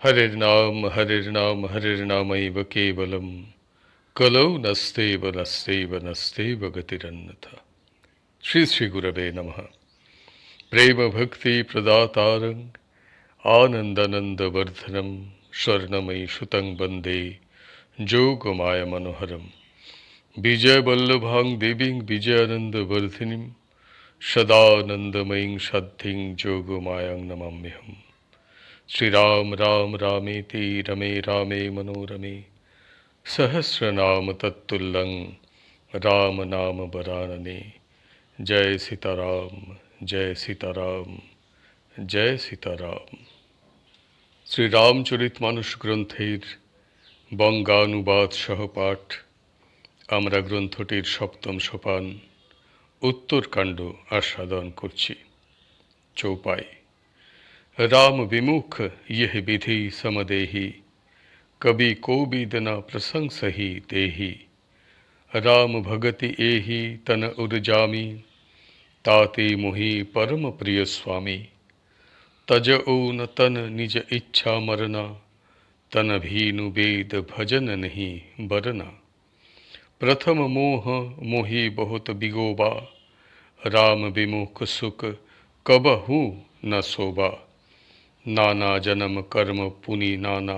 हरिर्नाम हरिर्नामैव केवलम कलौ नस्तेव गतिरन्यथा। श्री श्री गुरवे नमः। प्रेम भक्ति प्रदातारं आनंदानंद वर्धनम स्वर्णमयी सुतं वंदे जोगमाया मनोहरम। विजय वल्लभां देवीं विजयानंद वर्धिनीं सदानंदमयीं शाद्धिं जोगमायां नमाम्यहम्। श्री राम राम रामेति रमे रामे मनोरमे सहस्रनाम तत्तुल्यं राम नाम वरानने। जय सीताराम जय सीताराम जय सीताराम। श्री रामचरित मानस ग्रंथेर बंगानुबाद सह पाठ आमरा ग्रंथटिर सप्तम सोपान उत्तरकांड आस्वादन करछि। चौपाई। राम विमुख यह विधि समदेहि कवि कोविद न प्रशंसहि देहि। राम भगति एहि तन उर्जामी ताते मोहि परम प्रिय स्वामी। तजओ न तन निज इच्छा मरना तन भीनु वेद भजन नहीं बरना। प्रथम मोह मोहि बहुत बिगोबा राम विमुख सुख कबहु न सोबा। नाना जन्म कर्म पुनि नाना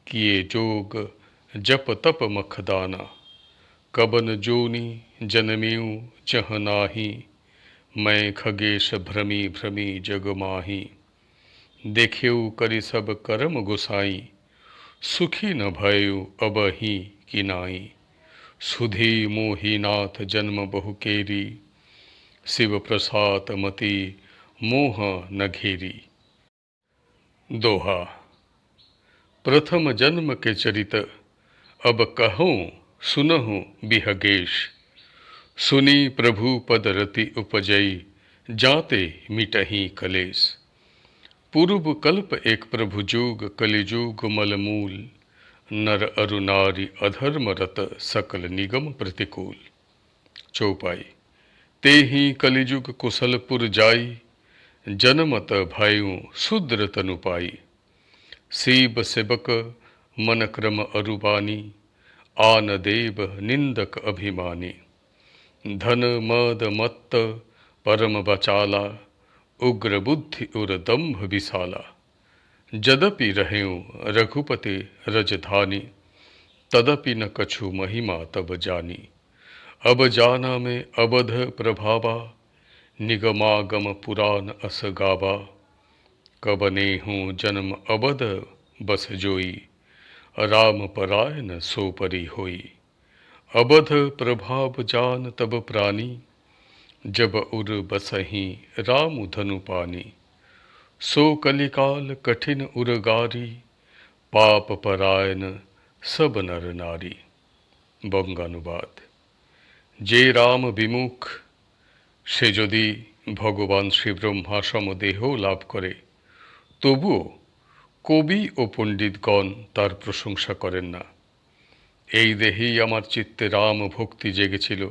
किए जोग जप तप मखदाना। कबन जोनि जनमियु चह नाही मैं खगेश भ्रमी भ्रमी जग माही। देखेऊ करि सब कर्म गोसाई सुखी न भयउ अबहि किनाई। सुधी मोहिनाथ जन्म बहु केरी शिव प्रसाद मति मोह न घेरी। दोहा। प्रथम जन्म के चरित अब कहूँ सुनहु बिहगेश। सुनी प्रभु पद रति उपजई जाते मिटही कलेश। पूर्व कल्प एक प्रभु जोग कलिजुग मलमूल। नर अरु नारी अधर्म रत सकल निगम प्रतिकूल। चौपाई। तेहि कलिजुग कुशलपुर जाई जनमत भायु शूद्र तनु पाई। शिव सेवक मन क्रम अरुबानी आन देव निंदक अभिमानी। धन मद मत्त परम बचाला उग्र बुद्धि उर दंभ विशाला। जदपि रहेऊ रघुपति रजधानी तदपि न कछु महिमा तब जानी। अब जाना में अबध प्रभावा निगमागम पुराण अस गावा। कबने हूँ जन्म अबध बस जोई राम परायन सो परी होई। अबध प्रभाव जान तब प्राणी जब उर बसही राम धनु पानी। सो कलिकाल कठिन उरगारी पाप परायन सब नर नारी। बंगानुबाद। जे राम विमुख से यदि भगवान श्री ब्रह्मा समदेह लाभ करे तबुओ कवि ओ पंडितगण तार प्रशंसा करें ना। এই দেহেই আমার চিত্তে রাম ভক্তি জেগেছিল,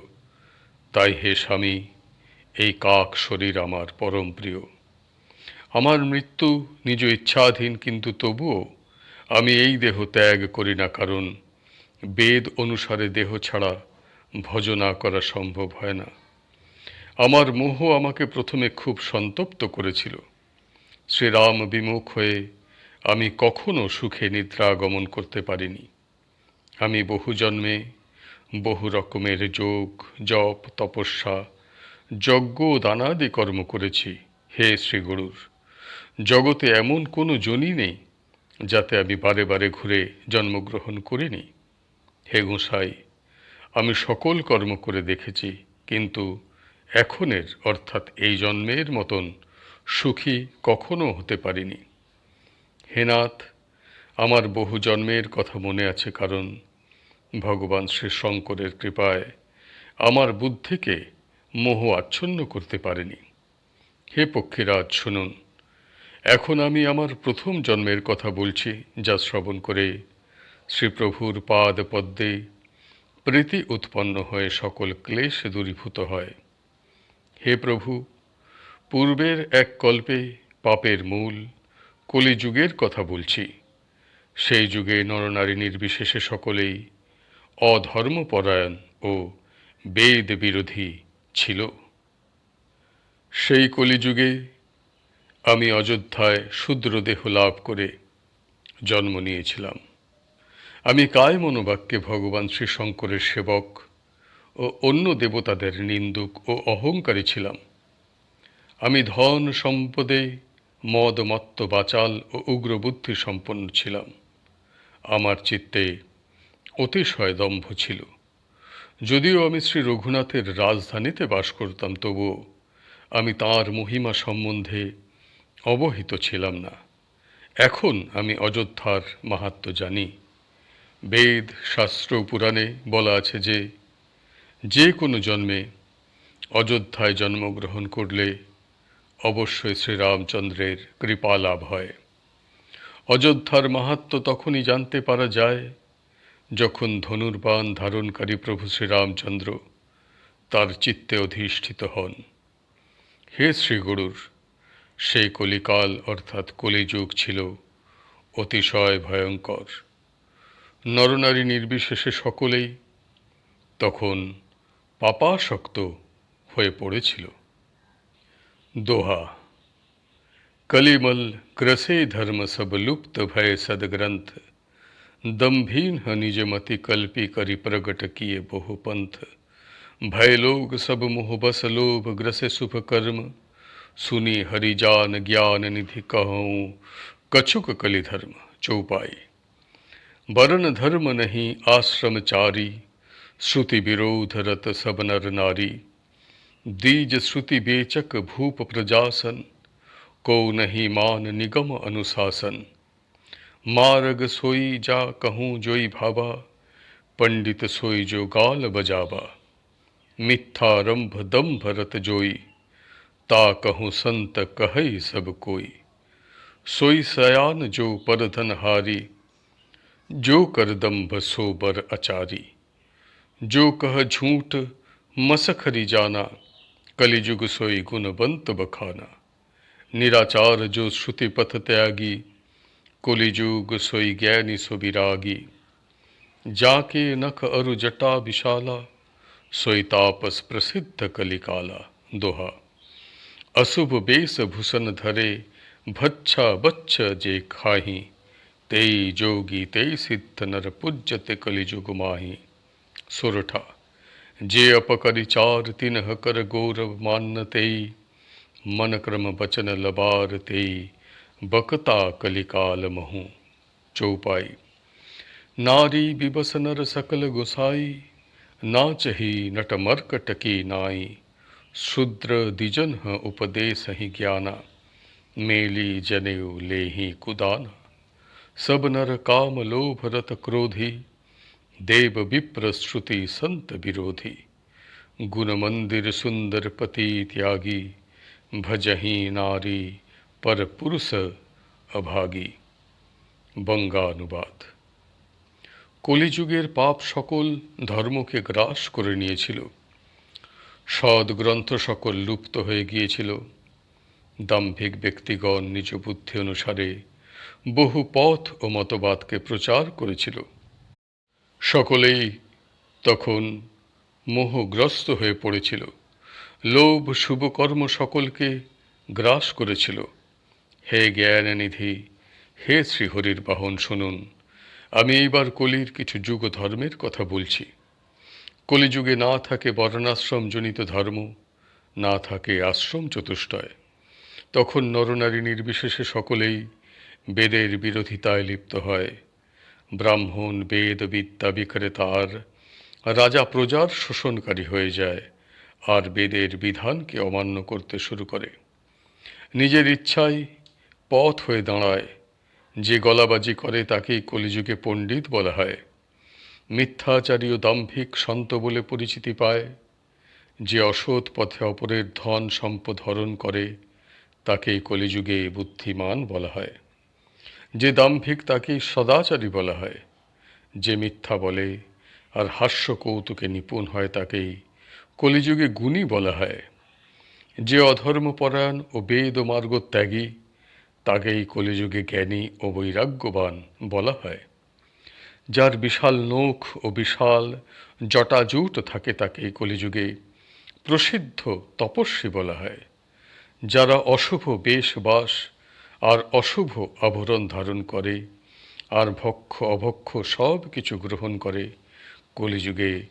তাই হে স্বামী এই কাক শরীর আমার পরম প্রিয়। আমার মৃত্যু নিজ ইচ্ছাধীন, কিন্তু তবুও আমি এই দেহ ত্যাগ করি না, কারণ বেদ অনুসারে দেহ ছাড়া ভজনা করা সম্ভব হয় না। আমার মোহ আমাকে প্রথমে খুব সন্তপ্ত করেছিল। শ্রীরাম বিমুখ হয়ে আমি কখনো সুখে নিদ্রা গমন করতে পারিনি। আমি বহু জন্মে বহু রকমের যোগ জপ তপস্যা যজ্ঞ দানাদি কর্ম করেছি। হে শ্রীগুরুর, জগতে এমন কোনো জনি নেই যাতে আমি বারে বারে ঘুরে জন্মগ্রহণ করিনি। হে গোসাই, আমি সকল কর্ম করে দেখেছি, কিন্তু এখনের অর্থাৎ এই জন্মের মতন সুখী কখনো হতে পারিনি। হে নাথ, আমার বহু জন্মের কথা মনে আছে, কারণ ভগবান শ্রী শঙ্করের কৃপায় আমার বুদ্ধিকে মোহ আচ্ছন্ন করতে পারেনি। হে পক্ষীরাজ, শুনুন, এখন আমি আমার প্রথম জন্মের কথা বলছি, যা শ্রবণ করে শ্রীপ্রভুর পাদ পদ্মে প্রীতি উৎপন্ন হয়ে সকল ক্লেশ দূরীভূত হয়। হে প্রভু, পূর্বের এক কল্পে পাপের মূল কলিযুগের কথা বলছি। সেই যুগে নরনারী নির্বিশেষে সকলেই অধর্মপরায়ণ ও বেদ বিরোধী ছিল। সেই কলিযুগে আমি অযোধ্যায় শূদ্র দেহ লাভ করে জন্ম নিয়েছিলাম। আমি কায় মনোবাক্যে ভগবান শ্রী শঙ্করের সেবক ও অন্য দেবতাদের নিন্দুক ও অহংকারী ছিলাম। আমি ধন সম্পদে মদ মত্ত বাচাল ও উগ্রবুদ্ধি সম্পন্ন ছিলাম। আমার চিত্তে অতিশয় দম্ভ ছিল। যদিও আমি শ্রী রঘুনাথের রাজধানীতে বাস করতাম, তবুও আমি তাঁর মহিমা সম্বন্ধে অবহিত ছিলাম না। এখন আমি অযোধ্যার মাহাত্ম্য জানি। বেদ শাস্ত্র পুরাণে বলা আছে যে যে কোনো জন্মে অযোধ্যায় জন্মগ্রহণ করলে অবশ্যই শ্রীরামচন্দ্রের কৃপা লাভ হয়। অযোধ্যার মাহাত্ম্য তখনই জানতে পারা যায় যখন ধনুর্বাণ ধারণকারী প্রভু শ্রীরামচন্দ্র তার চিত্তে অধিষ্ঠিত হন। হে শ্রীগুরুর, সেই কলিকাল অর্থাৎ কলিযুগ ছিল অতিশয় ভয়ঙ্কর। নরনারী নির্বিশেষে সকলেই তখন পাপাসক্ত হয়ে পড়েছিল। दोहा। कलिमल ग्रसे धर्म सब लुप्त भय सदग्रंथ, दम्भीन निज मति कल्पी करि प्रगट किए बहु पंथ। भय लोग सब मोह बस लोभ ग्रसे शुभ कर्म, सुनी हरिजान ज्ञान निधि कहूँ कछुक कलि धर्म चौपाई। वरण धर्म नहीं आश्रमचारी, श्रुति विरोध रत सब नर नारी। दीज श्रुति बेचक भूप प्रजासन, को नहीं मान निगम अनुशासन। मार्ग सोई जा कहूँ जोई भावा, पंडित सोई जो गाल बजावा। मिथ्यारंभ दम्भ रत जोई, ता कहूँ संत कहई सब कोई। सोई सयान जो परधन हारी, जो कर दम्भ सो बर अचारी। जो कह झूठ मसखरी जाना, कलिजुग सोई गुणवंत बखाना। निराचार जो श्रुति पथ त्यागी, कलिजुग सोई ज्ञानी सो विरागी। जाके नख अरु जटा विशाला, सोई तापस प्रसिद्ध कलिकाला। दोहा। अशुभ बेश भूषण धरे, भच्छा बच्छ जे खाही। तेई जोगी तेई सिद्ध नर पूज्यते कलिजुग माही। सोरठा। जे अपकरिचार तिन्ह कर गौरव मानते, मन क्रम बचन लबार ते, बकता कलिकाल महु। चौपाई। नारी विबस नर सकल गोसाई, नाचही नट मर्कट की नाई। शूद्र दिजन उपदेश ही ज्ञाना, मेली जनेऊ लेही कुदाना। सब नर काम लोभ रत क्रोधी, देव विप्र श्रुति संत विरोधी। गुण मंदिर सुंदर पति त्यागी, भजही नारी पर पुरुष अभागी। বঙ্গানুবাদ। কলিযুগের পাপ সকল ধর্মকে গ্রাস করে নিয়েছিল। সৎ গ্রন্থ সকল লুপ্ত হয়ে গিয়েছিল। দাম্ভিক ব্যক্তিগণ নিজ বুদ্ধি অনুসারে বহু পথ ও মতবাদকে প্রচার করেছিল। সকলেই তখন মোহগ্রস্ত হয়ে পড়েছিল। লোভ শুভকর্ম সকলকে গ্রাস করেছিল। হে জ্ঞাননিধি, হে শ্রীহরির বাহন, শুনুন, আমি এইবার কলির কিছু যুগ ধর্মের কথা বলছি। কলিযুগে না থাকে বর্ণাশ্রমজনিত ধর্ম, না থাকে আশ্রম চতুষ্টয়। তখন নরনারী নির্বিশেষে সকলেই বেদের বিরোধিতায় লিপ্ত হয়। ব্রাহ্মণ বেদ বিদ্যা বিক্রেতার রাজা প্রজার শোষণকারী হয়ে যায় আর বেদের বিধানকে অমান্য করতে শুরু করে। নিজের ইচ্ছায় পথ হয়ে দাঁড়ায়। যে গলাবাজি করে তাকেই কলিযুগে পণ্ডিত বলা হয়। মিথ্যাচারী ও দাম্ভিক সন্ত বলে পরিচিতি পায়। যে অসৎ পথে অপরের ধন সম্পদ হরণ করে তাকেই কলিযুগে বুদ্ধিমান বলা হয়। যে দাম্ভিক তাকেই সদাচারী বলা হয়। যে মিথ্যা বলে আর হাস্য কৌতুকে নিপুণ হয় তাকেই কলিযুগে গুণী বলা হয়। যে অধর্মপরায়ণ ও বেদ ও মার্গ ত্যাগী তাকেই কলিযুগে জ্ঞানী ও বৈরাগ্যবান বলা হয়। যার বিশাল নখ ও বিশাল জটাজুট থাকে তাকে কলিযুগে প্রসিদ্ধ তপস্বী বলা হয়। যারা অশুভ বেশ বাস আর অশুভ আভরণ ধারণ করে আর ভক্ষ অভক্ষ সব কিছু গ্রহণ করে, কলিযুগে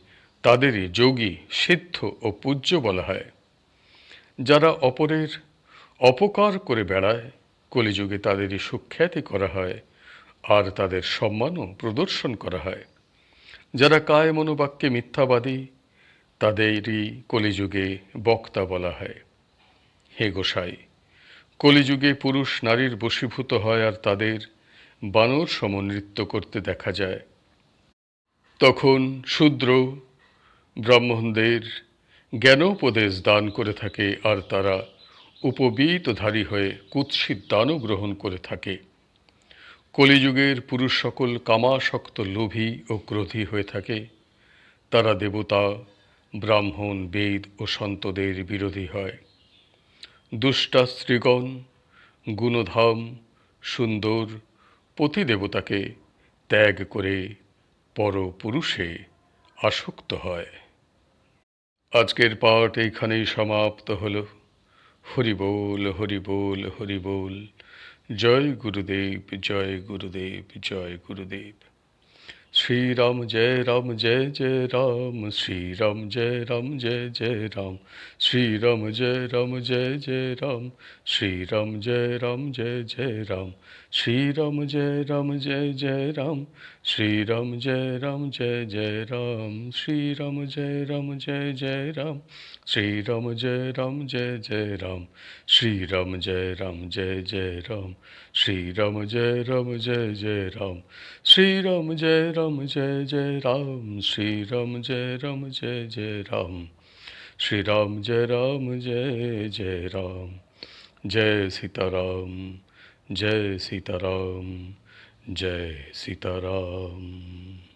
তাদেরই যোগী, সিদ্ধ ও পূজ্য বলা হয়। যারা অপরের অপকার করে বেড়ায়, কলিযুগে তাদেরই সুখ্যাতি করা হয় আর তাদের সম্মানও প্রদর্শন করা হয়। যারা কায় মনোবাক্যে মিথ্যাবাদী, তাদেরই কলিযুগে বক্তা বলা হয়। হে গোসাই, কলিযুগে পুরুষ নারীর বশীভূত হয় আর তাদের বানর সম নৃত্য করতে দেখা যায়। তখন শূদ্র ব্রাহ্মণদের জ্ঞানোপদেশ দান করে থাকে আর তারা উপবীতধারী হয়ে কুৎসিত দানও গ্রহণ করে থাকে। কলিযুগের পুরুষ সকল কামাসক্ত, লোভী ও ক্রোধী হয়ে থাকে। তারা দেবতা, ব্রাহ্মণ, বেদ ও সন্তদের বিরোধী হয়। দুষ্টা স্ত্রীগণ গুণধাম সুন্দর পতিদেবতাকে ত্যাগ করে পরপুরুষে আসক্ত হয়। আজকের পাঠ এইখানেই সমাপ্ত হল। হরি বল, হরি বল, হরি বল। জয় গুরুদেব, জয় গুরুদেব, জয় গুরুদেব। श्री राम जय जय राम, श्री राम जय जय राम, श्री राम जय जय राम, श्री राम जय जय राम, श्री राम जय जय राम, श्री राम जय जय राम, श्री राम जय जय राम, श्री राम जय जय राम, श्री राम जय जय राम, श्री राम जय जय राम, श्री राम जय राम, श्री राम जय जय राम, श्री राम जय राम। जय सीताराम, जय सीताराम, जय सीताराम।